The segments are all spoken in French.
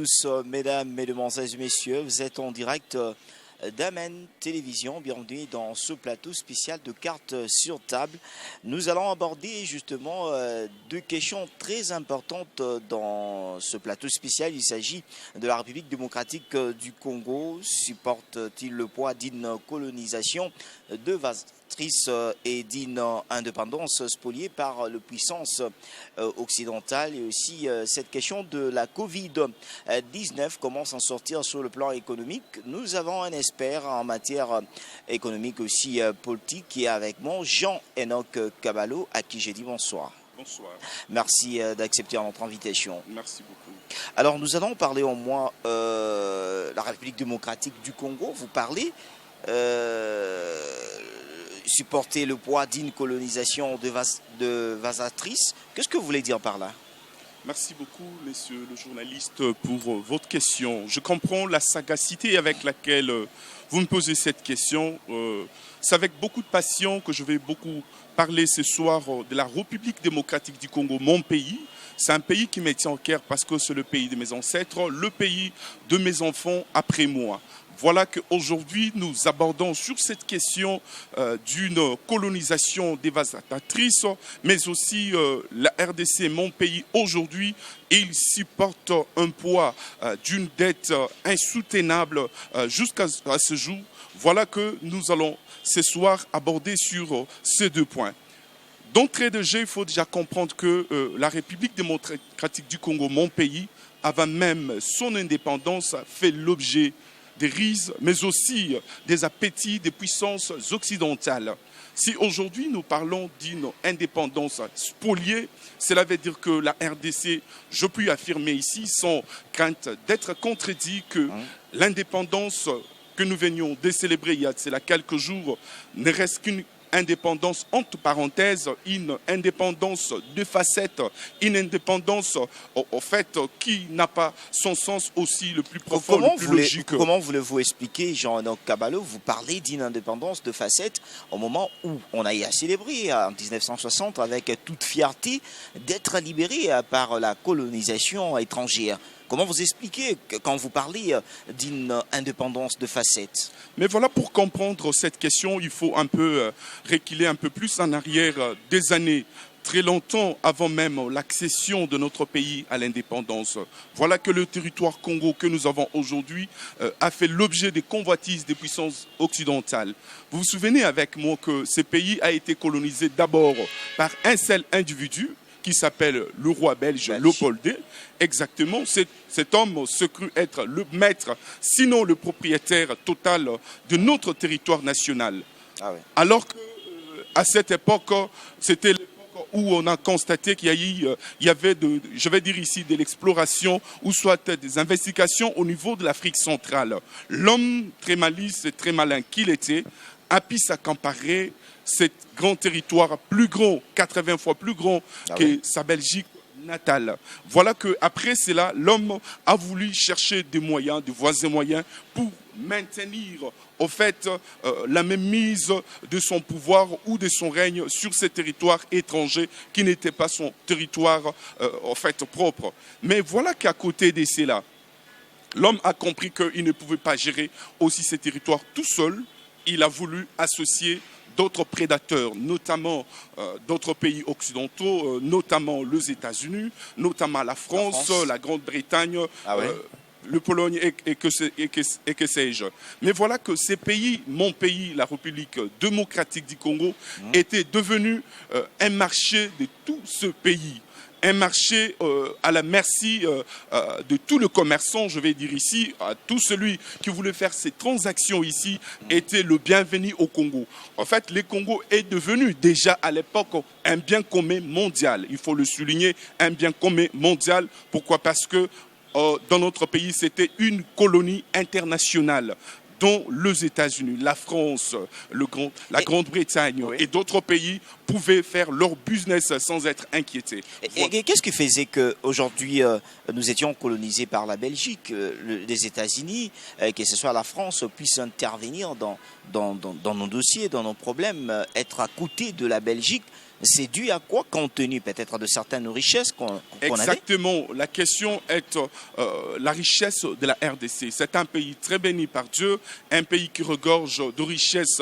tous, mesdames, mesdemoiselles et messieurs. Vous êtes en direct d'Amen Télévision. Bienvenue dans ce plateau spécial de cartes sur table. Nous allons aborder justement deux questions très importantes dans ce plateau spécial. Il s'agit de la République démocratique du Congo. Supporte-t-il le poids d'une colonisation devastatrice et d'une indépendance spoliée par la puissance occidentale? Et aussi cette question de la Covid-19, comment s'en sortir sur le plan économique? Nous avons un expert en matière économique aussi politique qui est avec moi, Jean-Enoch Kabalo, à qui j'ai dit bonsoir. Bonsoir. Merci d'accepter notre invitation. Merci beaucoup. Alors nous allons parler au moins la République démocratique du Congo. Vous parlez supporter le poids d'une colonisation devastatrice. Qu'est-ce que vous voulez dire par là? Merci beaucoup, monsieur le journaliste, pour votre question. Je comprends la sagacité avec laquelle vous me posez cette question. C'est avec beaucoup de passion que je vais beaucoup parler ce soir de la République démocratique du Congo, mon pays. C'est un pays qui me tient en cœur parce que c'est le pays de mes ancêtres, le pays de mes enfants après moi. Voilà qu'aujourd'hui, nous abordons sur cette question d'une colonisation dévastatrice, mais aussi la RDC, mon pays, aujourd'hui, il supporte un poids d'une dette insoutenable jusqu'à ce jour. Voilà que nous allons ce soir aborder sur ces deux points. D'entrée de jeu, il faut déjà comprendre que la République démocratique du Congo, mon pays, avant même son indépendance, fait l'objet des rises, mais aussi des appétits des puissances occidentales. Si aujourd'hui nous parlons d'une indépendance spoliée, cela veut dire que la RDC, je puis affirmer ici, sans crainte d'être contredit, que l'indépendance que nous venions de célébrer il y a quelques jours ne reste qu'une indépendance entre parenthèses, une indépendance de facettes, une indépendance au fait qui n'a pas son sens aussi le plus profond, le plus logique. Comment voulez-vous expliquer, Jean-Enoch Kabalo, vous parlez d'une indépendance de facettes au moment où on a eu à célébrer en 1960 avec toute fierté d'être libéré par la colonisation étrangère? Comment vous expliquez quand vous parlez d'une indépendance de facettes? Mais voilà, pour comprendre cette question, il faut un peu reculer un peu plus en arrière des années, très longtemps avant même l'accession de notre pays à l'indépendance. Voilà que le territoire Congo que nous avons aujourd'hui a fait l'objet des convoitises des puissances occidentales. Vous vous souvenez avec moi que ce pays a été colonisé d'abord par un seul individu, qui s'appelle le roi belge Léopold II. Exactement, cet homme se crut être le maître, sinon le propriétaire total de notre territoire national. Ah oui. Alors qu'à cette époque, c'était l'époque où on a constaté qu'il y avait, je vais dire ici, de l'exploration ou soit des investigations au niveau de l'Afrique centrale. L'homme très malice et très malin qu'il était a pu s'accaparer cet grand territoire plus grand, 80 fois plus grand que sa Belgique natale. Voilà qu'après cela, l'homme a voulu chercher des moyens, des voies et moyens pour maintenir au fait la même mise de son pouvoir ou de son règne sur ces territoires étrangers qui n'étaient pas son territoire en fait propre. Mais voilà qu'à côté de cela, l'homme a compris qu'il ne pouvait pas gérer aussi ces territoires tout seul. Il a voulu associer d'autres prédateurs, notamment d'autres pays occidentaux, notamment les États-Unis, notamment la France, la Grande-Bretagne, le Pologne et que sais-je. Mais voilà que ces pays, mon pays, la République démocratique du Congo, était devenu un marché de tout ce pays. Un marché à la merci de tout le commerçant, je vais dire ici, à tout celui qui voulait faire ses transactions ici, était le bienvenu au Congo. En fait, le Congo est devenu déjà à l'époque un bien commun mondial. Il faut le souligner, un bien commun mondial. Pourquoi? Parce que dans notre pays, c'était une colonie internationale, dont les États-Unis, la France, la Grande-Bretagne et d'autres pays pouvaient faire leur business sans être inquiétés. Et qu'est-ce qui faisait qu'aujourd'hui, nous étions colonisés par la Belgique, les États-Unis, que ce soit la France, puisse intervenir dans nos dossiers, dans nos problèmes, être à côté de la Belgique? c'est dû à quoi, compte tenu peut-être de certaines richesses qu'on avait? Exactement. La question est la richesse de la RDC. C'est un pays très béni par Dieu, un pays qui regorge de richesses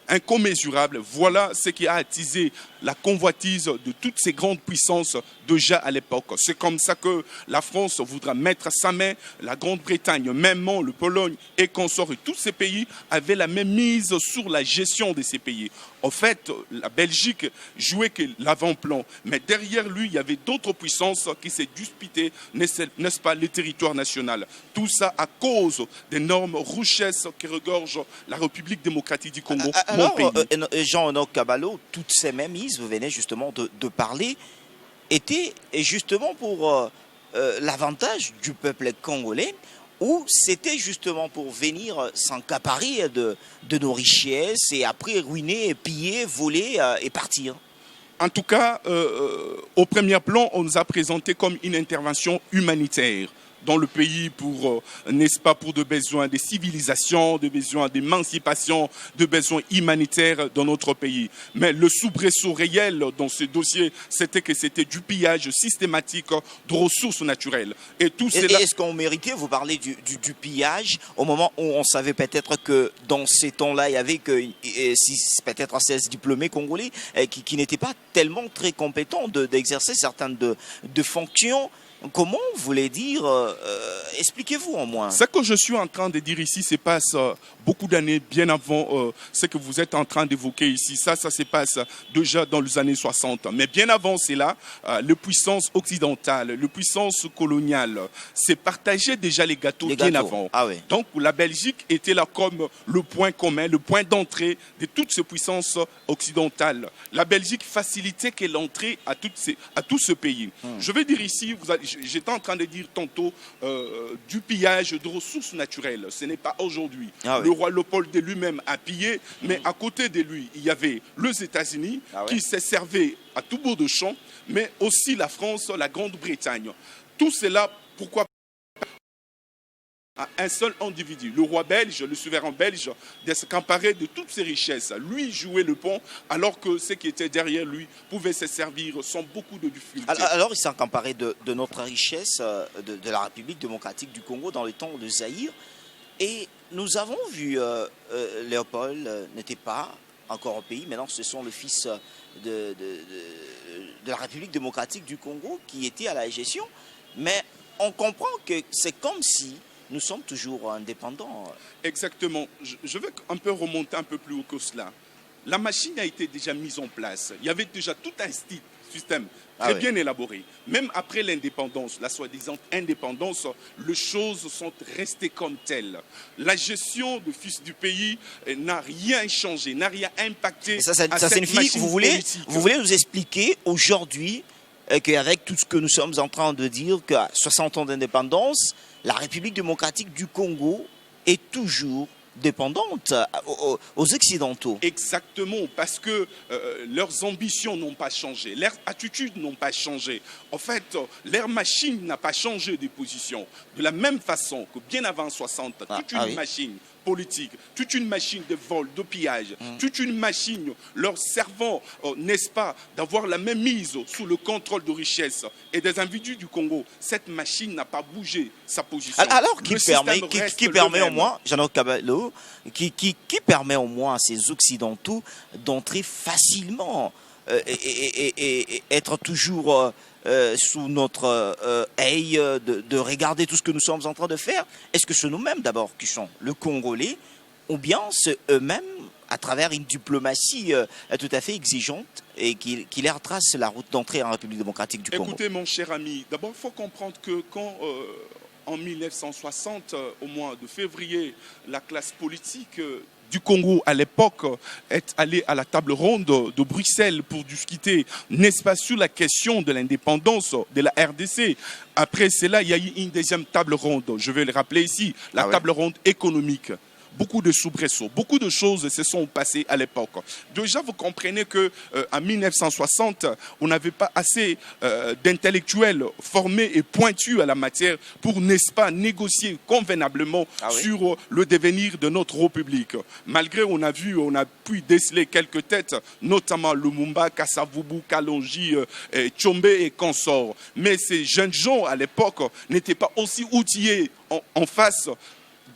incommensurables. Voilà ce qui a attisé la convoitise de toutes ces grandes puissances déjà à l'époque. C'est comme ça que la France voudra mettre sa main, la Grande-Bretagne, même le Pologne et consorts, et tous ces pays avaient la même mise sur la gestion de ces pays. En fait, la Belgique jouait que l'avant-plan, mais derrière lui, il y avait d'autres puissances qui s'est disputées, n'est-ce pas, le territoire national. Tout ça à cause d'énormes richesses qui regorgent la République démocratique du Congo, alors, mon pays. Jean-Honoré Kabalo, toutes ces mêmes mises, vous venez justement de parler, étaient justement pour l'avantage du peuple congolais, ou c'était justement pour venir s'encaparer de nos richesses et après ruiner, piller, voler et partir? En tout cas, au premier plan, on nous a présenté comme une intervention humanitaire dans le pays pour, n'est-ce pas, pour des besoins de civilisation, des besoins d'émancipation, des besoins humanitaires dans notre pays. Mais le soubresaut réel dans ce dossier, c'était que c'était du pillage systématique de ressources naturelles. Et tout cela... Est-ce qu'on méritait, vous parlez du pillage, au moment où on savait peut-être que dans ces temps-là, il y avait peut-être 16 diplômés congolais qui n'étaient pas tellement très compétents d'exercer certaines de fonctions. Comment vous voulez dire, expliquez-vous en moins. Ce que je suis en train de dire ici se passe beaucoup d'années bien avant ce que vous êtes en train d'évoquer ici. Ça se passe déjà dans les années 60. Mais bien avant cela, les puissances occidentales, les puissances coloniales, se partageaient déjà les gâteaux bien avant. Ah oui. Donc la Belgique était là comme le point commun, le point d'entrée de toutes ces puissances occidentales. La Belgique facilitait que l'entrée à tout ce pays. Je vais dire ici, j'étais en train de dire tantôt du pillage de ressources naturelles. Ce n'est pas aujourd'hui. Ah oui. Le roi Léopold lui-même a pillé, mais à côté de lui, il y avait les États-Unis qui se servaient à tout bout de champ, mais aussi la France, la Grande-Bretagne. Tout cela, pourquoi à un seul individu, le roi belge, le souverain belge, de s'emparer de toutes ses richesses. Lui jouait le pont, alors que ceux qui étaient derrière lui pouvaient se servir sans beaucoup de difficultés. Alors il s'est emparé de notre richesse, de la République démocratique du Congo dans le temps de Zaïre. Et nous avons vu, Léopold n'était pas encore au pays, maintenant ce sont le fils de la République démocratique du Congo qui était à la gestion. Mais on comprend que c'est comme si nous sommes toujours indépendants. Exactement. Je vais un peu remonter un peu plus haut que cela. La machine a été déjà mise en place. Il y avait déjà tout un système très bien élaboré. Même après l'indépendance, la soi-disant indépendance, les choses sont restées comme telles. La gestion du fils du pays n'a rien changé, n'a rien impacté. Ça signifie que vous voulez nous expliquer aujourd'hui qu'avec tout ce que nous sommes en train de dire, qu'à 60 ans d'indépendance, la République démocratique du Congo est toujours dépendante aux Occidentaux. Exactement, parce que leurs ambitions n'ont pas changé, leurs attitudes n'ont pas changé. En fait, leur machine n'a pas changé de position. De la même façon que bien avant 60, toute une machine politique, toute une machine de vol, de pillage, toute une machine leur servant, n'est-ce pas, d'avoir la même mise sous le contrôle de richesse et des individus du Congo. Cette machine n'a pas bougé sa position. Alors, qui permet au moins, Jean-Honoré Kabalo, qui permet au moins à ces Occidentaux d'entrer facilement et être toujours sous notre œil, de regarder tout ce que nous sommes en train de faire? Est-ce que c'est nous-mêmes d'abord qui sont le Congolais, ou bien c'est eux-mêmes à travers une diplomatie tout à fait exigeante et qui leur trace la route d'entrée en République démocratique du Congo? Écoutez mon cher ami, d'abord il faut comprendre que quand en 1960, au mois de février, la classe politique du Congo à l'époque est allé à la table ronde de Bruxelles pour discuter, n'est-ce pas, sur la question de l'indépendance de la RDC. Après cela, il y a eu une deuxième table ronde, je vais le rappeler ici, la table ronde économique. beaucoup de soubresauts, beaucoup de choses se sont passées à l'époque. Déjà, vous comprenez que en 1960, on n'avait pas assez d'intellectuels formés et pointus à la matière pour, n'est-ce pas, négocier convenablement sur le devenir de notre République. Malgré, on a pu déceler quelques têtes, notamment Lumumba, Kasavubu, Kalonji, Tshombe et consorts. Mais ces jeunes gens, à l'époque, n'étaient pas aussi outillés en face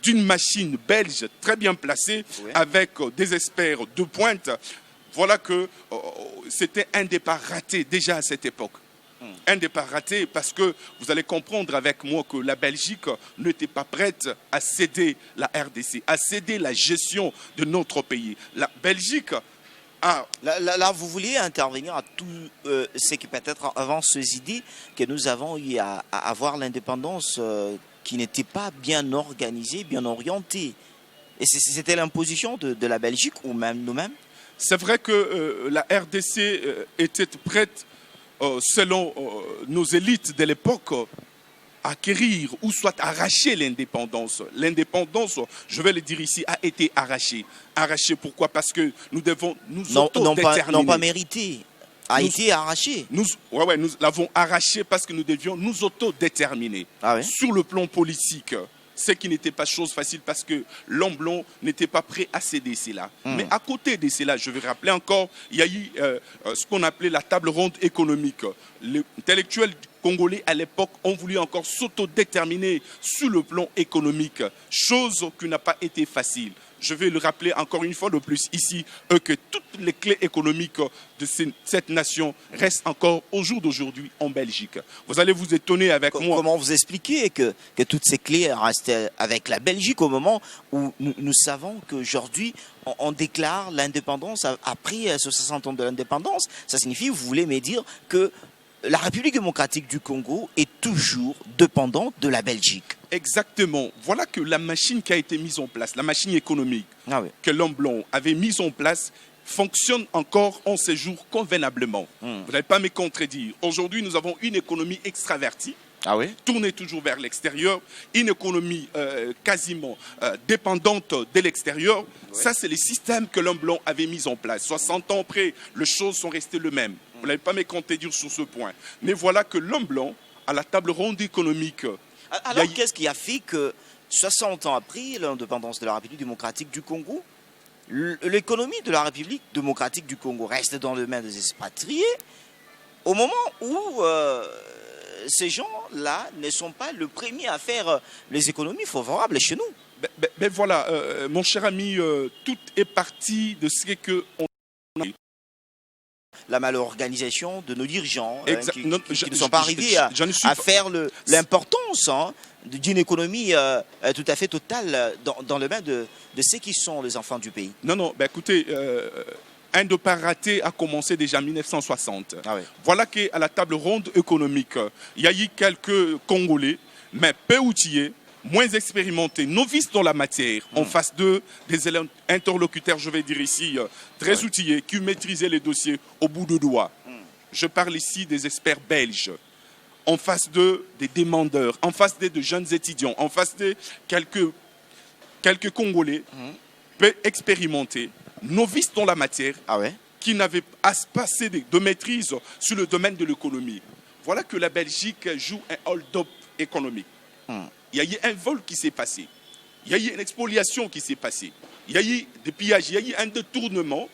d'une machine belge très bien placée, avec des experts de pointe. Voilà que c'était un départ raté déjà à cette époque. Un départ raté parce que vous allez comprendre avec moi que la Belgique n'était pas prête à céder la RDC, à céder la gestion de notre pays. La Belgique a... Là, vous vouliez intervenir à tout ce qui peut-être avant ces idées que nous avons eu à avoir l'indépendance qui n'était pas bien organisée, bien orientée. Et c'était l'imposition de la Belgique ou même nous-mêmes? C'est vrai que la RDC était prête, selon nos élites de l'époque, à acquérir ou soit arracher l'indépendance. L'indépendance, je vais le dire ici, a été arrachée. Arrachée pourquoi? Parce que nous devons nous autodéterminer. Non pas mérité, été arraché. Nous l'avons arraché parce que nous devions nous autodéterminer. Sur le plan politique, ce qui n'était pas chose facile parce que l'homme blanc n'était pas prêt à céder cela. Mais à côté de cela, je vais rappeler encore, il y a eu ce qu'on appelait la table ronde économique. Les intellectuels congolais à l'époque ont voulu encore s'autodéterminer sur le plan économique, chose qui n'a pas été facile. Je vais le rappeler encore une fois de plus ici, que toutes les clés économiques de cette nation restent encore au jour d'aujourd'hui en Belgique. Vous allez vous étonner avec moi. Comment vous expliquez que toutes ces clés restent avec la Belgique au moment où nous savons qu'aujourd'hui on déclare l'indépendance après 60 ans de l'indépendance? Ça signifie, vous voulez me dire que la République démocratique du Congo est toujours dépendante de la Belgique. Exactement. Voilà que la machine qui a été mise en place, la machine économique que l'homme blanc avait mise en place, fonctionne encore en ces jours convenablement. Vous n'allez pas me contredire. Aujourd'hui, nous avons une économie extravertie, tournée toujours vers l'extérieur, une économie quasiment dépendante de l'extérieur. Ça, c'est le système que l'homme blanc avait mis en place. 60 ans après, les choses sont restées les mêmes. Vous n'allez pas me contredire sur ce point. Mais voilà que l'homme blanc, à la table ronde économique... Alors, qu'est-ce qui a fait que 60 ans après l'indépendance de la République démocratique du Congo, l'économie de la République démocratique du Congo reste dans les mains des expatriés, au moment où ces gens-là ne sont pas les premiers à faire les économies favorables chez nous? Ben voilà, mon cher ami, tout est parti de ce qu'on a. La malorganisation de nos dirigeants qui ne sont pas arrivés à faire l'importance d'une économie tout à fait totale dans les mains de ceux qui sont les enfants du pays. Non, ben écoutez, un départ raté a commencé déjà en 1960. Voilà qu'à la table ronde économique, il y a eu quelques Congolais, mais peu outillés, moins expérimentés, novices dans la matière, en face d'eux, des interlocuteurs, je vais dire ici, très outillés, qui maîtrisaient les dossiers au bout de doigts. Je parle ici des experts belges, en face d'eux, des demandeurs, en face d'eux, de jeunes étudiants, en face d'eux, quelques Congolais, peu expérimentés, novices dans la matière, qui n'avaient pas assez de maîtrise sur le domaine de l'économie. Voilà que la Belgique joue un hold-up économique. Il y a eu un vol qui s'est passé. Il y a eu une expoliation qui s'est passée. Il y a eu des pillages. Il y a eu un détournement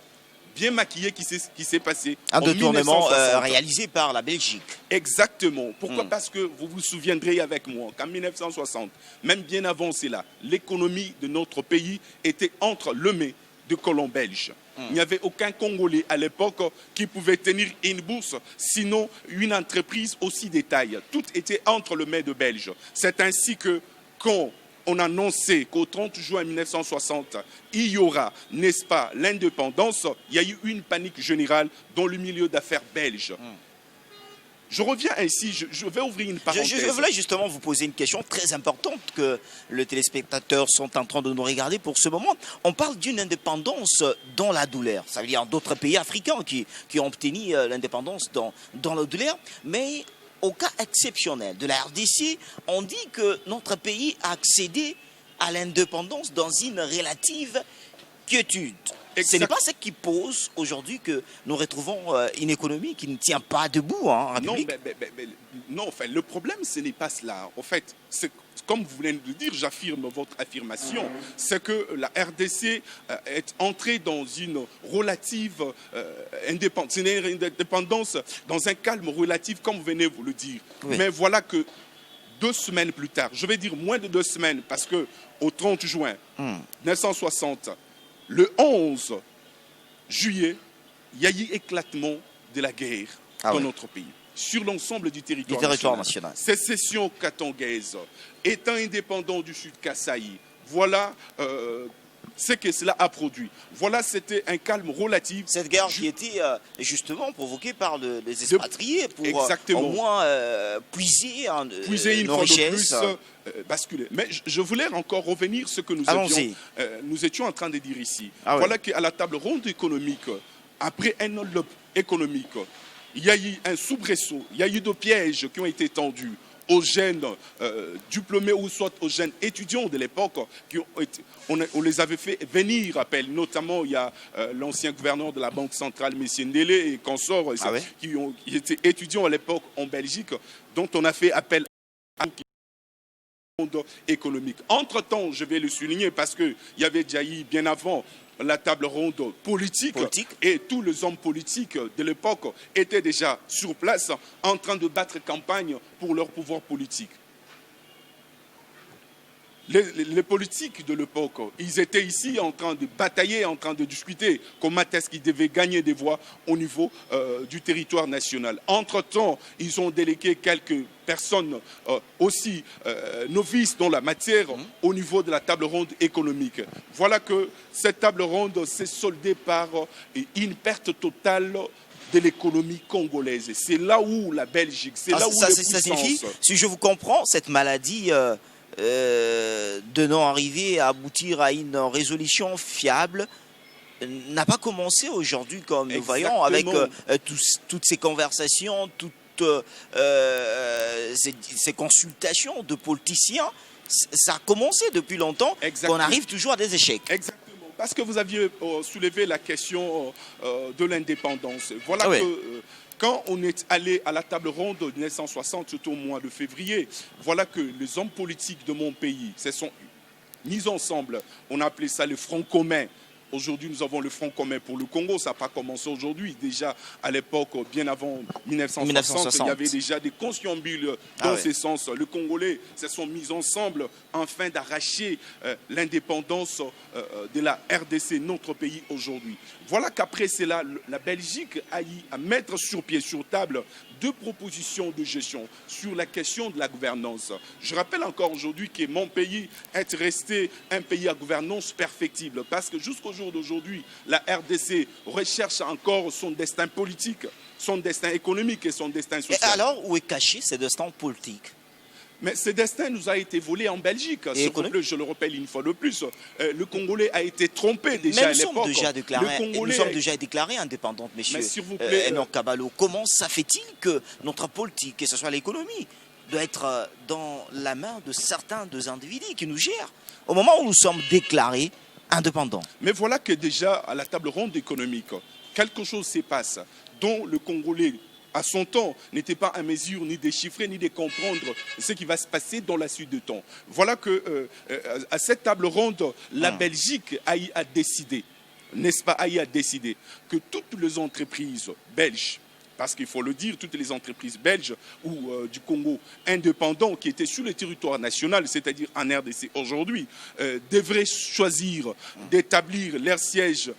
bien maquillé qui s'est passé. Un détournement réalisé par la Belgique. Exactement. Pourquoi? Parce que vous vous souviendrez avec moi qu'en 1960, même bien avant cela, l'économie de notre pays était entre les mains de colons belges. Il n'y avait aucun Congolais à l'époque qui pouvait tenir une bourse, sinon une entreprise aussi de taille. Tout était entre les mains de Belges. C'est ainsi que quand on a annoncé qu'au 30 juin 1960, il y aura, n'est-ce pas, l'indépendance, il y a eu une panique générale dans le milieu d'affaires belge. Je reviens ainsi, je vais ouvrir une parenthèse. Je voulais justement vous poser une question très importante que les téléspectateurs sont en train de nous regarder pour ce moment. On parle d'une indépendance dans la douleur. Ça veut dire d'autres pays africains qui ont obtenu l'indépendance dans la douleur. Mais au cas exceptionnel de la RDC, on dit que notre pays a accédé à l'indépendance dans une relative quiétude. Ce n'est pas ce qui pose aujourd'hui que nous retrouvons une économie qui ne tient pas debout en République. Non, enfin, le problème, ce n'est pas cela. En fait, comme vous venez de le dire, j'affirme votre affirmation, c'est que la RDC est entrée dans une relative indépendance, une indépendance, dans un calme relatif, comme vous venez de vous le dire. Oui. Mais voilà que 2 semaines plus tard, je vais dire moins de 2 semaines, parce qu'au 30 juin 1960, le 11 juillet, il y a eu éclatement de la guerre dans notre pays, sur l'ensemble du territoire national. Sécession katongaise, État indépendant du Sud Kasaï, voilà ce que cela a produit. Voilà, c'était un calme relatif. Cette guerre qui était justement provoquée par les expatriés pour au moins puiser une nos fois richesses. De plus, basculer. Mais je voulais encore revenir sur ce que nous étions en train de dire ici. Voilà qu'à la table ronde économique, après un enveloppe économique, il y a eu un soubresaut, il y a eu des pièges qui ont été tendus aux jeunes diplômés ou soit aux jeunes étudiants de l'époque. On les avait fait venir, notamment il y a l'ancien gouverneur de la Banque centrale, M. Ndele et consorts, qui étaient étudiants à l'époque en Belgique, dont on a fait appel à monde économique. Entre-temps, je vais le souligner parce qu'il y avait déjà eu bien avant la table ronde politique et tous les hommes politiques de l'époque étaient déjà sur place en train de battre campagne pour leur pouvoir politique. Les politiques de l'époque, ils étaient ici en train de batailler, en train de discuter comment est-ce qu'ils devaient gagner des voix au niveau du territoire national. Entre-temps, ils ont délégué quelques personnes aussi novices dans la matière au niveau de la table ronde économique. Voilà que cette table ronde s'est soldée par une perte totale de l'économie congolaise. C'est là où la Belgique, c'est là où les puissances... Ça signifie, si je vous comprends, cette maladie... de non-arriver à aboutir à une résolution fiable n'a pas commencé aujourd'hui comme nous voyons avec toutes ces conversations, toutes ces consultations de politiciens. Ça a commencé depuis longtemps, qu'on arrive toujours à des échecs. Exactement, parce que vous aviez soulevé la question de l'indépendance. Voilà que... Quand on est allé à la table ronde de 1960, surtout au mois de février, voilà que les hommes politiques de mon pays se sont mis ensemble. On a appelé ça le Front commun. Aujourd'hui, nous avons le Front commun pour le Congo. Ça n'a pas commencé aujourd'hui. Déjà, à l'époque, bien avant 1960, il y avait déjà des consciambules dans ce sens. Les Congolais se sont mis ensemble afin d'arracher l'indépendance de la RDC, notre pays aujourd'hui. Voilà qu'après cela, la Belgique a eu à mettre sur pied, sur table, 2 propositions de gestion sur la question de la gouvernance. Je rappelle encore aujourd'hui que mon pays est resté un pays à gouvernance perfectible parce que jusqu'au jour d'aujourd'hui, la RDC recherche encore son destin politique, son destin économique et son destin social. Et alors, où est caché ce destin politique ? Mais ce destin nous a été volé en Belgique. Je le rappelle une fois de plus. Le Congolais a été trompé déjà à l'époque. Nous sommes déjà déclarés indépendants, monsieur. Mais s'il vous plaît, Enoch Kabalo, comment ça fait-il que notre politique, que ce soit l'économie, doit être dans la main de certains individus qui nous gèrent au moment où nous sommes déclarés indépendants? Mais voilà que déjà, à la table ronde économique, quelque chose se passe dont le Congolais à son temps, n'était pas en mesure ni de déchiffrer, ni de comprendre ce qui va se passer dans la suite du temps. Voilà que à cette table ronde, la Belgique a eu à décider, n'est-ce pas, a eu à décider que toutes les entreprises belges, parce qu'il faut le dire, toutes les entreprises belges ou du Congo indépendants qui étaient sur le territoire national, c'est-à-dire en RDC aujourd'hui, devraient choisir d'établir leur siège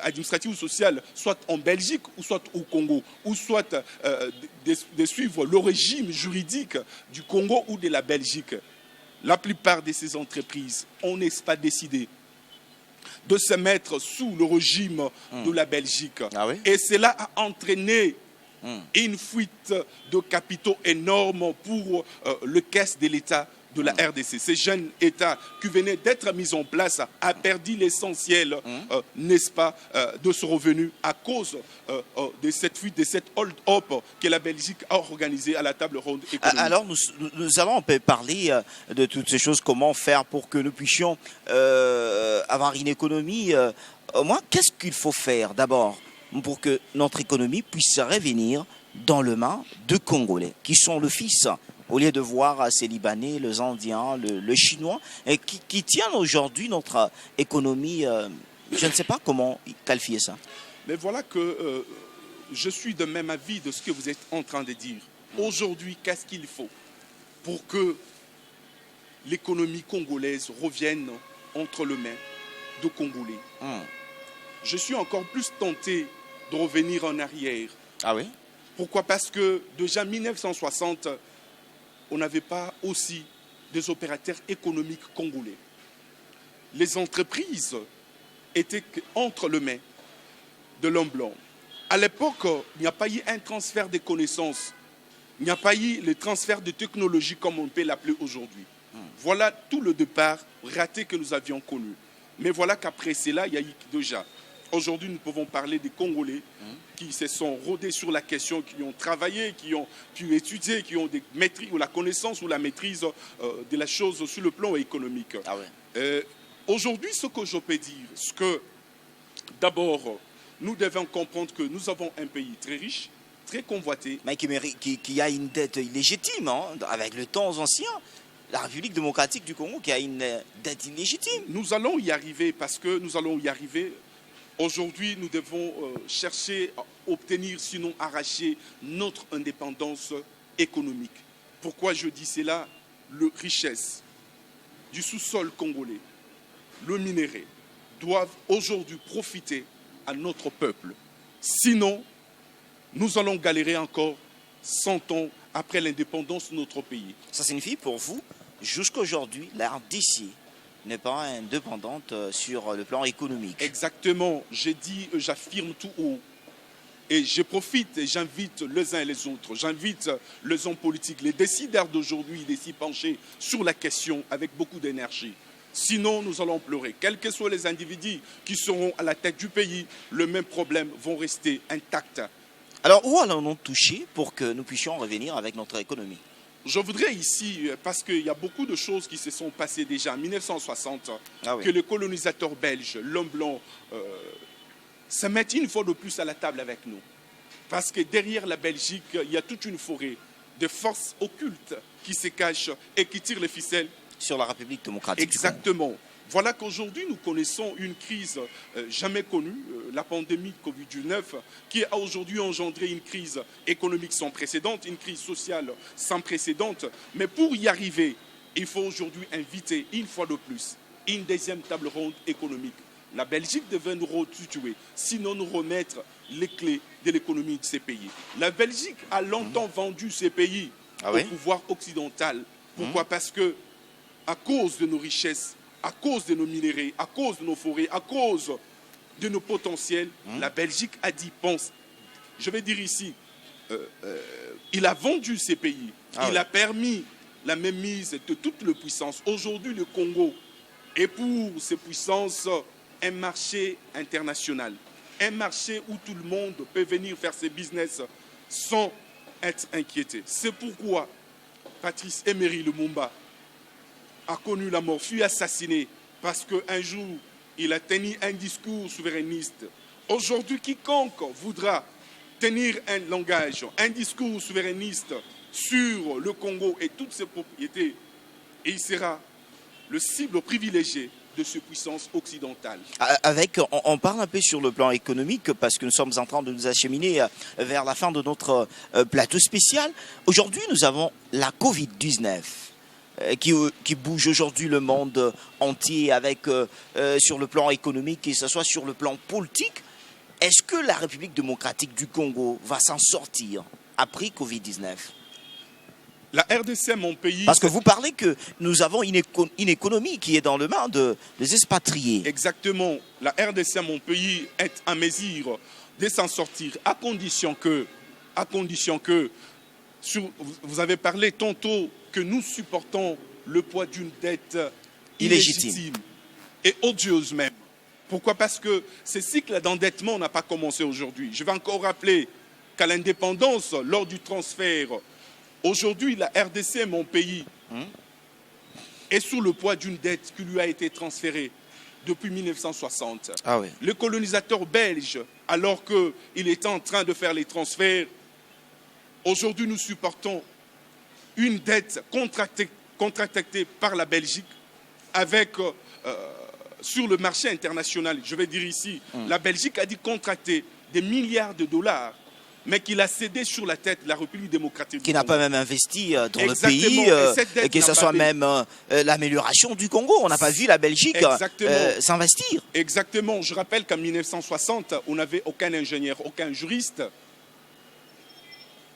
administratif ou social soit en Belgique ou soit au Congo, ou soit de suivre le régime juridique du Congo ou de la Belgique. La plupart de ces entreprises ont, n'est-ce pas, décidé de se mettre sous le régime de la Belgique. Et cela a entraîné une fuite de capitaux énorme pour le caisse de l'État de la RDC. Ces jeunes États qui venaient d'être mis en place a perdu l'essentiel, n'est-ce pas, de ce revenu à cause de cette fuite, de cette hold-up que la Belgique a organisée à la table ronde économique. Alors, nous allons un peu parler de toutes ces choses, comment faire pour que nous puissions avoir une économie. Moi, qu'est-ce qu'il faut faire d'abord pour que notre économie puisse revenir dans le main de Congolais, qui sont le fils, au lieu de voir ces Libanais, les Indiens, le Chinois, et qui tiennent aujourd'hui notre économie. Je ne sais pas comment qualifier ça. Mais voilà que je suis de même avis de ce que vous êtes en train de dire. Aujourd'hui, qu'est-ce qu'il faut pour que l'économie congolaise revienne entre les mains de Congolais? Je suis encore plus tenté de revenir en arrière. Ah oui? Pourquoi? Parce que déjà en 1960, on n'avait pas aussi des opérateurs économiques congolais. Les entreprises étaient entre les mains de l'homme blanc. À l'époque, il n'y a pas eu un transfert de connaissances. Il n'y a pas eu le transfert de technologie comme on peut l'appeler aujourd'hui. Voilà tout le départ raté que nous avions connu. Mais voilà qu'après cela, il y a eu déjà. Aujourd'hui, nous pouvons parler des Congolais qui se sont rodés sur la question, qui ont travaillé, qui ont pu étudier, qui ont des maîtrises, ou la connaissance ou la maîtrise de la chose sur le plan économique. Ah ouais. Aujourd'hui, ce que je peux dire, c'est que d'abord, nous devons comprendre que nous avons un pays très riche, très convoité. Mais qui a une dette illégitime, hein, avec le temps ancien. La République démocratique du Congo qui a une dette illégitime. Nous allons y arriver parce que nous allons y arriver. Aujourd'hui, nous devons chercher à obtenir, sinon arracher, notre indépendance économique. Pourquoi je dis cela? La richesse du sous-sol congolais, le minerai, doivent aujourd'hui profiter à notre peuple. Sinon, nous allons galérer encore 100 ans après l'indépendance de notre pays. Ça signifie pour vous, jusqu'à aujourd'hui, la RDC n'est pas indépendante sur le plan économique. Exactement. J'ai dit, j'affirme tout haut. Et je profite et j'invite les uns et les autres. J'invite les hommes politiques, les décideurs d'aujourd'hui, de s'y pencher sur la question avec beaucoup d'énergie. Sinon, nous allons pleurer. Quels que soient les individus qui seront à la tête du pays, le même problème vont rester intacts. Alors, où allons-nous toucher pour que nous puissions revenir avec notre économie? Je voudrais ici, parce qu'il y a beaucoup de choses qui se sont passées déjà en 1960, que les colonisateurs belges, l'homme blanc, se mettent une fois de plus à la table avec nous. Parce que derrière la Belgique, il y a toute une forêt de forces occultes qui se cachent et qui tirent les ficelles. Sur la République démocratique. Exactement. Voilà qu'aujourd'hui, nous connaissons une crise jamais connue, la pandémie de Covid-19, qui a aujourd'hui engendré une crise économique sans précédent, une crise sociale sans précédent. Mais pour y arriver, il faut aujourd'hui inviter une fois de plus une deuxième table ronde économique. La Belgique devait nous restituer, sinon nous remettre les clés de l'économie de ces pays. La Belgique a longtemps vendu ces pays au pouvoir occidental. Pourquoi? Parce que, à cause de nos richesses, à cause de nos minéraux, à cause de nos forêts, à cause de nos potentiels, la Belgique a dit, pense, je vais dire ici, il a vendu ces pays, il a permis la mainmise de toutes les puissances. Aujourd'hui, le Congo est pour ces puissances un marché international, un marché où tout le monde peut venir faire ses business sans être inquiété. C'est pourquoi Patrice Emery Lumumba a connu la mort, fut assassiné parce qu'un jour, il a tenu un discours souverainiste. Aujourd'hui, quiconque voudra tenir un langage, un discours souverainiste sur le Congo et toutes ses propriétés, et il sera le cible privilégié de ces puissances occidentales. On parle un peu sur le plan économique parce que nous sommes en train de nous acheminer vers la fin de notre plateau spécial. Aujourd'hui, nous avons la Covid-19. Qui bouge aujourd'hui le monde entier avec, sur le plan économique et que ce soit sur le plan politique. Est-ce que la République démocratique du Congo va s'en sortir après Covid-19? La RDC, mon pays... Parce que vous parlez que nous avons une économie qui est dans le main des expatriés. Exactement. La RDC, mon pays, est en mesure de s'en sortir à condition que vous avez parlé tantôt que nous supportons le poids d'une dette illégitime illégitime et odieuse même. Pourquoi? Parce que ce cycle d'endettement n'a pas commencé aujourd'hui. Je vais encore rappeler qu'à l'indépendance, lors du transfert, aujourd'hui, la RDC, mon pays, est sous le poids d'une dette qui lui a été transférée depuis 1960. Ah oui. Le colonisateur belge, alors qu'il était en train de faire les transferts, aujourd'hui, nous supportons une dette contractée par la Belgique avec... sur le marché international, je vais dire ici, la Belgique a dit contracter des milliards de dollars, mais qu'il a cédé sur la tête de la République démocratique qui du n'a Congo. pas même investi dans le Exactement. pays, Et cette dette et que n'a ce pas soit payé. même l'amélioration du Congo. On n'a pas vu la Belgique s'investir. Exactement. Je rappelle qu'en 1960, on n'avait aucun ingénieur, aucun juriste.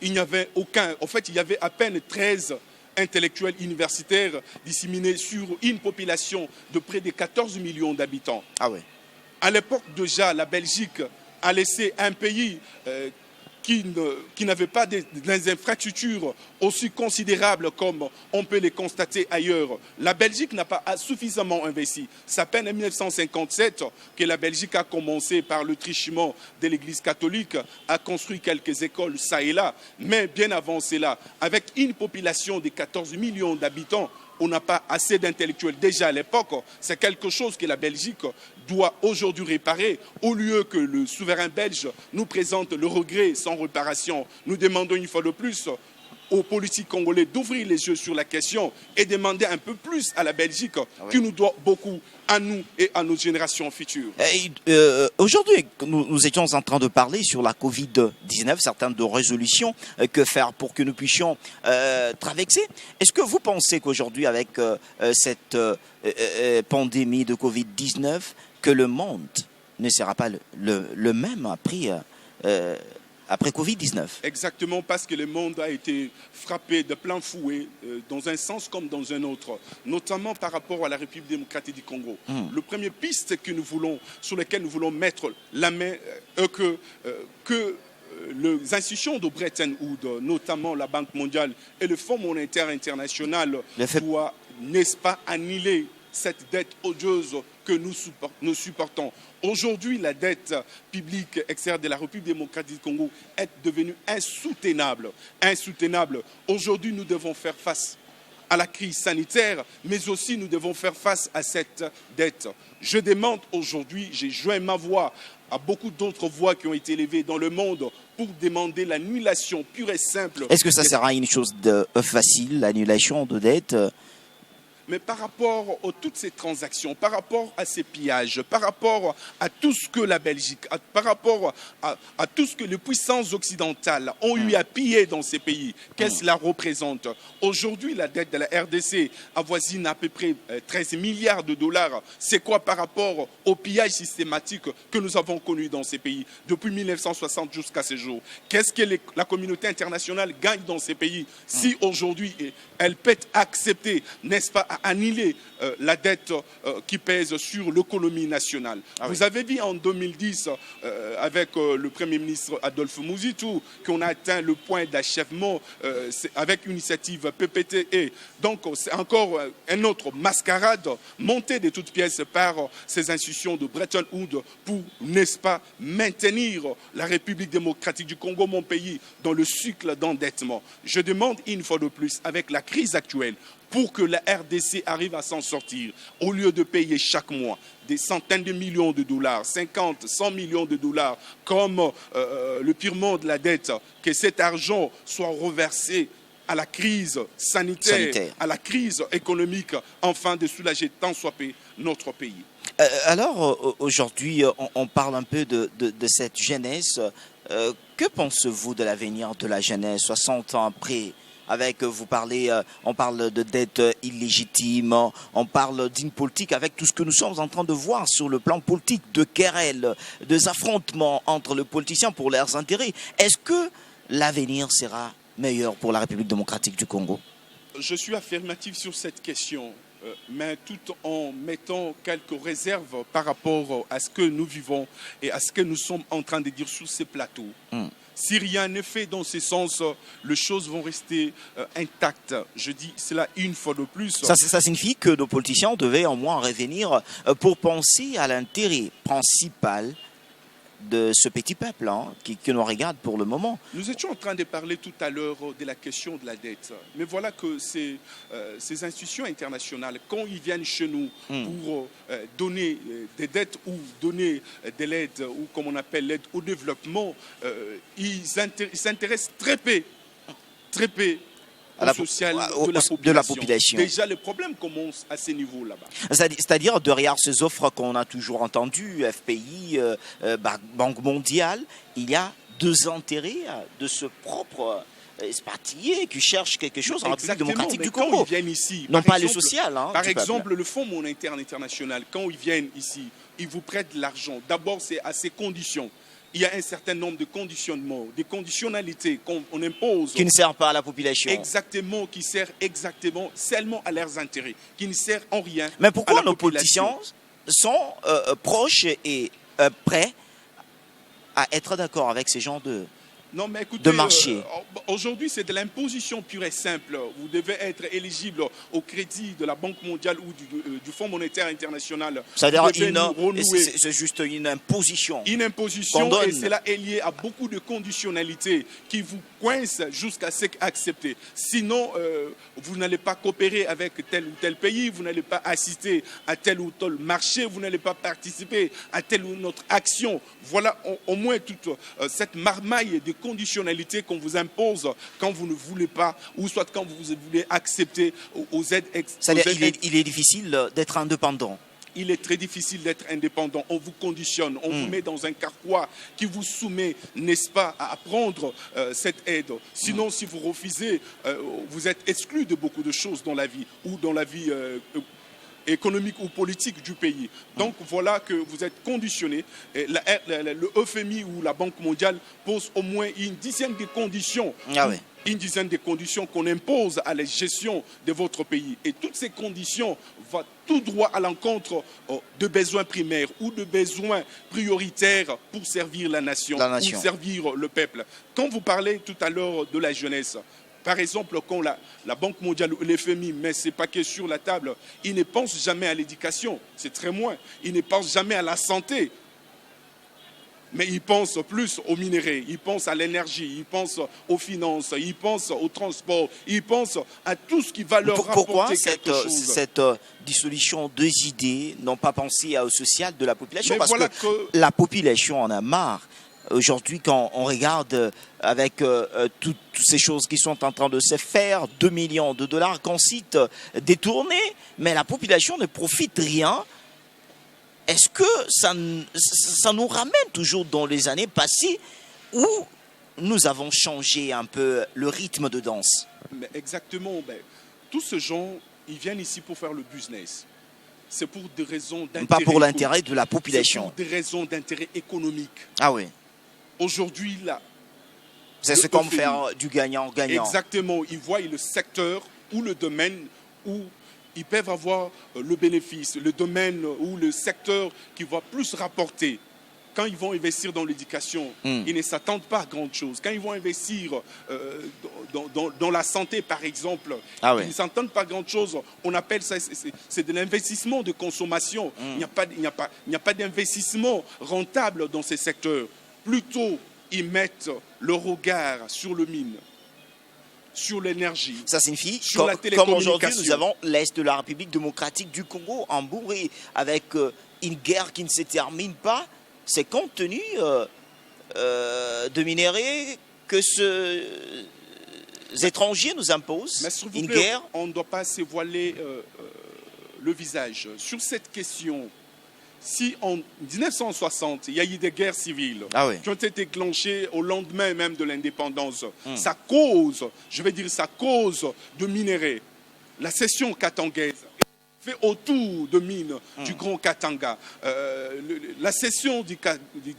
Il n'y avait aucun... En fait, il y avait à peine 13 intellectuels universitaires disséminés sur une population de près de 14 millions d'habitants. Ah ouais. À l'époque déjà, la Belgique a laissé un pays qui n'avait pas des infrastructures aussi considérables comme on peut les constater ailleurs. La Belgique n'a pas suffisamment investi. C'est à peine en 1957 que la Belgique a commencé par le truchement de l'Église catholique à construire quelques écoles ça et là. Mais bien avant cela, avec une population de 14 millions d'habitants, on n'a pas assez d'intellectuels déjà à l'époque. C'est quelque chose que la Belgique doit aujourd'hui réparer. Au lieu que le souverain belge nous présente le regret sans réparation, nous demandons une fois de plus aux politiques congolais d'ouvrir les yeux sur la question et demander un peu plus à la Belgique qui nous doit beaucoup à nous et à nos générations futures. Aujourd'hui, nous étions en train de parler sur la Covid-19, certaines de résolutions, que faire pour que nous puissions traverser. Est-ce que vous pensez qu'aujourd'hui, avec cette pandémie de Covid-19, que le monde ne sera pas le même après Covid-19? Exactement, parce que le monde a été frappé de plein fouet, dans un sens comme dans un autre, notamment par rapport à la République démocratique du Congo. Le premier piste sur lequel nous voulons mettre la main, que les institutions de Bretton Woods, notamment la Banque mondiale et le Fonds monétaire international, doivent, n'est-ce pas, annuler cette dette odieuse que nous supportons. Aujourd'hui, la dette publique extérieure de la République démocratique du Congo est devenue insoutenable. Insoutenable. Aujourd'hui, nous devons faire face à la crise sanitaire, mais aussi nous devons faire face à cette dette. Je demande aujourd'hui, j'ai joint ma voix à beaucoup d'autres voix qui ont été élevées dans le monde pour demander l'annulation pure et simple. Est-ce que ça sera une chose facile, l'annulation de dette? Mais par rapport à toutes ces transactions, par rapport à ces pillages, par rapport à tout ce que la Belgique, par rapport à tout ce que les puissances occidentales ont eu à piller dans ces pays, qu'est-ce que cela représente? Aujourd'hui, la dette de la RDC avoisine à peu près 13 milliards de dollars. C'est quoi par rapport au pillage systématique que nous avons connu dans ces pays depuis 1960 jusqu'à ce jour? Qu'est-ce que la communauté internationale gagne dans ces pays si aujourd'hui elle peut accepter, n'est-ce pas, à annuler la dette qui pèse sur l'économie nationale. Vous avez vu en 2010, avec le Premier ministre Adolphe Mouzitou, qu'on a atteint le point d'achèvement avec l'initiative PPTE. Donc, c'est encore un autre mascarade montée de toutes pièces par ces institutions de Bretton Woods pour, n'est-ce pas, maintenir la République démocratique du Congo, mon pays, dans le cycle d'endettement. Je demande une fois de plus, avec la crise actuelle, pour que la RDC arrive à s'en sortir, au lieu de payer chaque mois des centaines de millions de dollars, 50, 100 millions de dollars, comme le paiement de la dette, que cet argent soit reversé à la crise sanitaire, à la crise économique, afin de soulager tant soit peu notre pays. Alors, aujourd'hui, on parle un peu de cette jeunesse. Que pensez-vous de l'avenir de la jeunesse 60 ans après? On parle de dette illégitime, on parle d'une politique avec tout ce que nous sommes en train de voir sur le plan politique, de querelles, des affrontements entre les politiciens pour leurs intérêts. Est-ce que l'avenir sera meilleur pour la République démocratique du Congo? Je suis affirmatif sur cette question, mais tout en mettant quelques réserves par rapport à ce que nous vivons et à ce que nous sommes en train de dire sur ces plateaux. Si rien n'est fait dans ce sens, les choses vont rester intactes. Je dis cela une fois de plus. Ça signifie que nos politiciens devaient au moins revenir pour penser à l'intérêt principal de ce petit peuple qui nous regarde pour le moment. Nous étions en train de parler tout à l'heure de la question de la dette. Mais voilà que ces institutions internationales, quand ils viennent chez nous pour donner des dettes ou donner de l'aide, ou comme on appelle l'aide au développement, ils s'intéressent très peu au social de la population. Déjà, le problème commence à ce niveau là-bas. C'est-à-dire, derrière ces offres qu'on a toujours entendues, FPI, Banque mondiale, il y a deux intérêts de ce propre expatrié qui cherche quelque chose en République démocratique du Congo. Quand ils viennent ici, non pas le social. Par exemple, le Fonds monétaire international, quand ils viennent ici, ils vous prêtent de l'argent. D'abord, c'est à ces conditions. Il y a un certain nombre de conditionnements, des conditionnalités qu'on impose. Qui ne servent pas à la population. Exactement, qui servent exactement seulement à leurs intérêts, qui ne servent en rien. Mais pourquoi nos politiciens sont proches et prêts à être d'accord avec ces gens de marché? Aujourd'hui, c'est de l'imposition pure et simple. Vous devez être éligible au crédit de la Banque mondiale ou du Fonds monétaire international. C'est-à-dire c'est juste une imposition. Une imposition, et cela est lié à beaucoup de conditionnalités qui vous coincent jusqu'à ce qu'accepter. Sinon, vous n'allez pas coopérer avec tel ou tel pays, vous n'allez pas assister à tel ou tel marché, vous n'allez pas participer à telle ou une autre action. Voilà au moins toute cette marmaille de conditionnalités qu'on vous impose quand vous ne voulez pas, ou soit quand vous voulez accepter aux aides. C'est-à-dire il est difficile d'être indépendant. Il est très difficile d'être indépendant. On vous conditionne, on vous met dans un carquois qui vous soumet, n'est-ce pas, à prendre cette aide. Sinon, si vous refusez, vous êtes exclu de beaucoup de choses dans la vie, ou dans la vie économique ou politique du pays. Donc voilà que vous êtes conditionné. Le FMI ou la Banque mondiale pose au moins une dizaine de conditions. Une dizaine de conditions qu'on impose à la gestion de votre pays. Et toutes ces conditions vont tout droit à l'encontre de besoins primaires ou de besoins prioritaires pour servir la nation. Pour servir le peuple. Quand vous parlez tout à l'heure de la jeunesse, par exemple, quand la Banque mondiale ou l'FMI met ses paquets sur la table, ils ne pensent jamais à l'éducation, c'est très moins. Ils ne pensent jamais à la santé. Mais ils pensent plus aux minéraux, ils pensent à l'énergie, ils pensent aux finances, ils pensent au transport, ils pensent à tout ce qui va leur rapporter quelque chose. Pourquoi cette dissolution des idées n'ont pas pensé au social de la population? Parce que la population en a marre. Aujourd'hui, quand on regarde avec toutes ces choses qui sont en train de se faire, 2 millions de dollars qu'on cite détournés, mais la population ne profite rien. Est-ce que ça nous ramène toujours dans les années passées où nous avons changé un peu le rythme de danse? Mais exactement. Tous ces gens, ils viennent ici pour faire le business. C'est pour des raisons d'intérêt. Pas pour l'intérêt de la population. C'est pour des raisons d'intérêt économique. Ah oui. Aujourd'hui, là, c'est comme faire du gagnant-gagnant. Exactement. Ils voient le secteur ou le domaine où ils peuvent avoir le bénéfice, le domaine ou le secteur qui va plus rapporter. Quand ils vont investir dans l'éducation, ils ne s'attendent pas à grand chose. Quand ils vont investir dans la santé, par exemple, ils ne s'attendent pas à grand chose. On appelle ça, c'est de l'investissement de consommation. Il n'y a pas d'investissement rentable dans ces secteurs. Plutôt, ils mettent le regard sur le mine, sur l'énergie. Ça signifie, sur la télécommunication. Comme aujourd'hui, nous avons l'Est de la République démocratique du Congo embourré avec une guerre qui ne se termine pas. C'est compte tenu de minéraux que ces étrangers nous imposent. Mais s'il vous une plaît, guerre. On ne doit pas se voiler le visage. Sur cette question, si en 1960, il y a eu des guerres civiles qui ont été déclenchées au lendemain même de l'indépendance, sa cause de minéraux, la cession katangaise, fait autour de mines du Grand Katanga, la cession du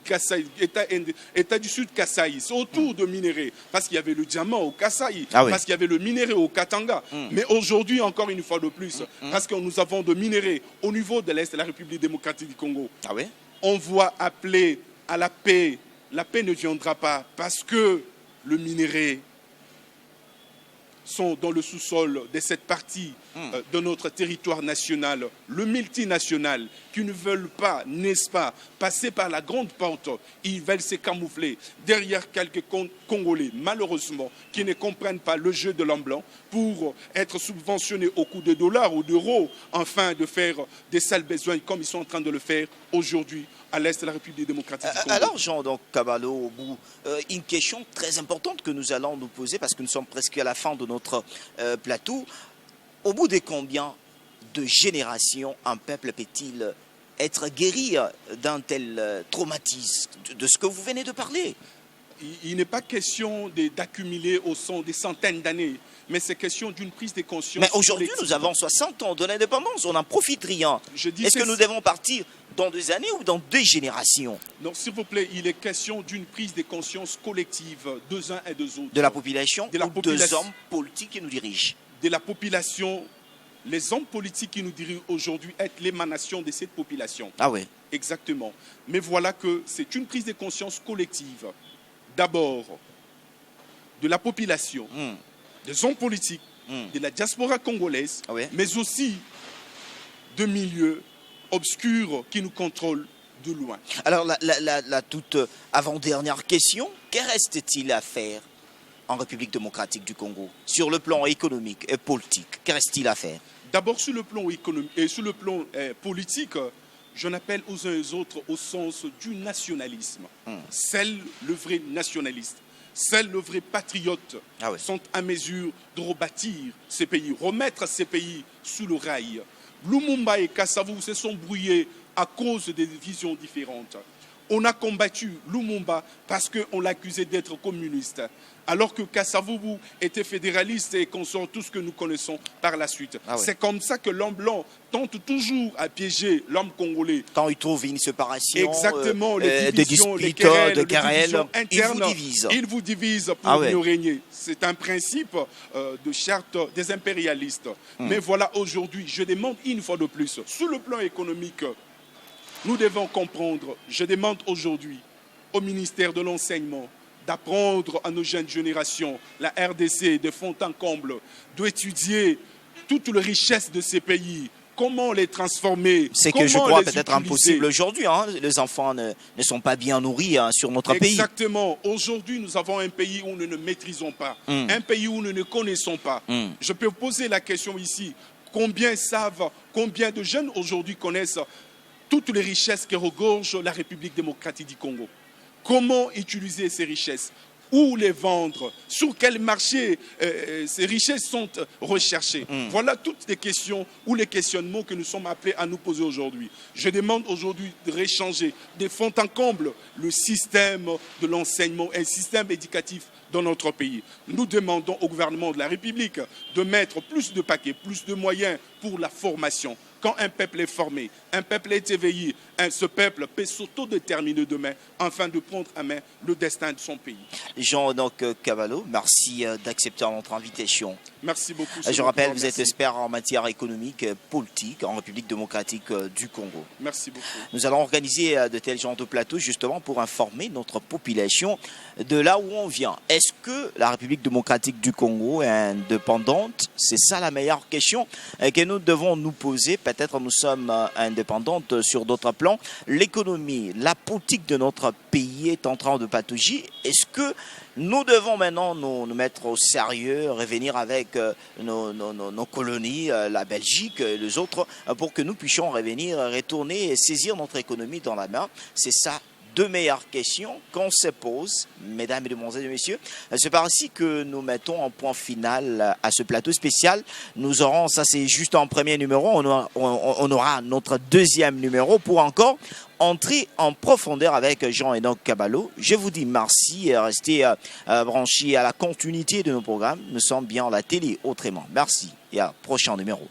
Kasaï, État du Sud Kasaï, c'est autour de minéraux, parce qu'il y avait le diamant au Kasaï, parce qu'il y avait le minerai au Katanga. Mais aujourd'hui, encore une fois de plus, parce que nous avons de minéraux au niveau de l'Est de la République démocratique du Congo, on voit appeler à la paix la paix ne viendra pas parce que le minerai sont dans le sous-sol de cette partie de notre territoire national, le multinational, qui ne veulent pas, n'est-ce pas, passer par la grande porte. Ils veulent se camoufler derrière quelques Congolais, malheureusement, qui ne comprennent pas le jeu de l'homme blanc pour être subventionnés au coût de dollars ou d'euros, afin de faire des sales besoins comme ils sont en train de le faire aujourd'hui à l'est de la République démocratique du Congo. Alors, Jean, donc, Kabalo, au bout, une question très importante que nous allons nous poser, parce que nous sommes presque à la fin de notre plateau. Au bout de combien de générations un peuple peut-il être guéri d'un tel traumatisme, de ce que vous venez de parler? Il n'est pas question d'accumuler au sein des centaines d'années, mais c'est question d'une prise de conscience. Mais aujourd'hui, nous avons 60 ans de l'indépendance, on n'en profite rien. Est-ce que nous devons partir dans 2 années ou dans 2 générations? Non, s'il vous plaît, il est question d'une prise de conscience collective des uns et des autres. De la population ou des hommes politiques qui nous dirigent? De la population. Les hommes politiques qui nous dirigent aujourd'hui sont l'émanation de cette population. Ah oui. Exactement. Mais voilà que c'est une prise de conscience collective. D'abord, de la population, des hommes politiques, de la diaspora congolaise, mais aussi de milieux obscurs qui nous contrôlent de loin. Alors, la toute avant-dernière question, que reste-t-il à faire en République démocratique du Congo, sur le plan économique et politique? Que reste-t-il à faire? D'abord, sur le plan économique et sur le plan politique, j'en appelle aux uns et aux autres au sens du nationalisme. Celles, le vrai nationaliste, celles, le vrai patriote, sont à mesure de rebâtir ces pays, remettre ces pays sous le rail. Lumumba et Kasavubu se sont brouillés à cause des visions différentes. On a combattu Lumumba parce qu'on l'accusait d'être communiste, alors que Kasavubu était fédéraliste et consort tout ce que nous connaissons par la suite. C'est comme ça que l'homme blanc tente toujours à piéger l'homme congolais. Quand il trouve une séparation, exactement, les divisions, les querelles internes, il vous divise pour mieux régner. C'est un principe de charte des impérialistes. Mais voilà, aujourd'hui, je demande une fois de plus, sur le plan économique, nous devons comprendre, je demande aujourd'hui au ministère de l'Enseignement d'apprendre à nos jeunes générations, la RDC, de fond en comble, d'étudier toutes les richesses de ces pays, comment les transformer. C'est que je crois peut-être impossible aujourd'hui. Hein. Les enfants ne sont pas bien nourris sur notre pays. Exactement. Aujourd'hui, nous avons un pays où nous ne maîtrisons pas, un pays où nous ne connaissons pas. Je peux poser la question ici, combien de jeunes aujourd'hui connaissent toutes les richesses que regorge la République démocratique du Congo? Comment utiliser ces richesses? Où les vendre? Sur quel marché ces richesses sont recherchées? Voilà toutes les questions ou les questionnements que nous sommes appelés à nous poser aujourd'hui. Je demande aujourd'hui de réchanger de fond en comble le système de l'enseignement et le système éducatif dans notre pays. Nous demandons au gouvernement de la République de mettre plus de paquets, plus de moyens pour la formation. Quand un peuple est formé, un peuple est éveillé, ce peuple peut s'autodéterminer demain afin de prendre à main le destin de son pays. Jean Kabalo, merci d'accepter notre invitation. Merci beaucoup. Je rappelle, vous êtes expert en matière économique et politique en République démocratique du Congo. Merci beaucoup. Nous allons organiser de tels genres de plateaux justement pour informer notre population de là où on vient. Est-ce que la République démocratique du Congo est indépendante? C'est ça la meilleure question que nous devons nous poser. Peut-être nous sommes indépendantes sur d'autres plans. L'économie, la politique de notre pays est en train de patauger. Est-ce que nous devons maintenant nous mettre au sérieux, revenir avec nos colonies, la Belgique et les autres, pour que nous puissions revenir, retourner et saisir notre économie dans la main? C'est ça. 2 meilleures questions qu'on se pose, mesdames, mesdemoiselles et messieurs. C'est par ici que nous mettons un point final à ce plateau spécial. Nous aurons, ça c'est juste en premier numéro, on aura notre deuxième numéro pour encore entrer en profondeur avec Jean-Enoch Kabalo. Je vous dis merci et restez branchés à la continuité de nos programmes. Nous sommes bien à la télé autrement. Merci et à prochain numéro.